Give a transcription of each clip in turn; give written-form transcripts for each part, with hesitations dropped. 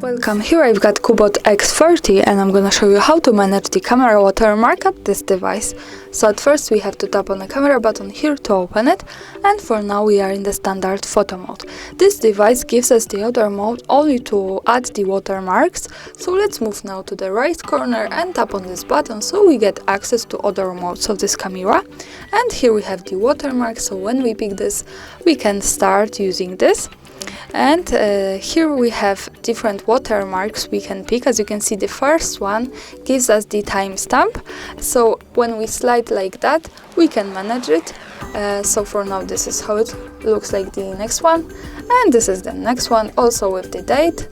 Welcome, here I've got CUBOT X30 and I'm gonna show you how to manage the camera watermark at this device. So at first we have to tap on the camera button here to open it, and for now we are in the standard photo mode. This device gives us the other mode only to add the watermarks, so let's move now to the right corner and tap on this button so we get access to other modes of this camera. And here we have the watermark, so when we pick this we can start using this. And here we have different watermarks we can pick. As you can see, the first one gives us the timestamp, so when we slide like that we can manage it. So for now this is how it looks like, the next one, and this is the next one also with the date.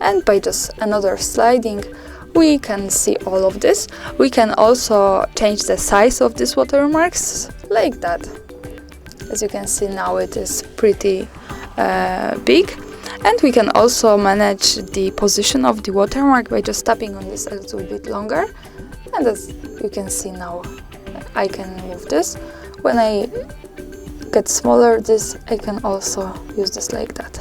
And by just another sliding we can see all of this. We can also change the size of these watermarks like that. As you can see now it is pretty big, and we can also manage the position of the watermark by just tapping on this a little bit longer. And as you can see now I can move this. When I get smaller this I can also use this like that.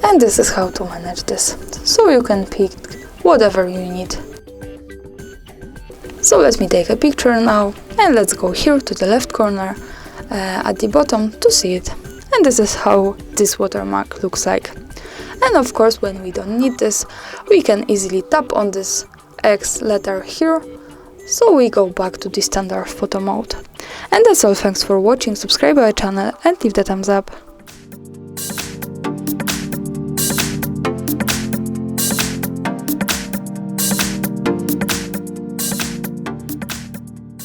And this is how to manage this, so you can pick whatever you need. So let me take a picture now, and let's go here to the left corner at the bottom to see it. And this is how this watermark looks like. And of course when we don't need this we can easily tap on this X letter here, so we go back to the standard photo mode. And that's all, thanks for watching, subscribe our channel and leave the thumbs up.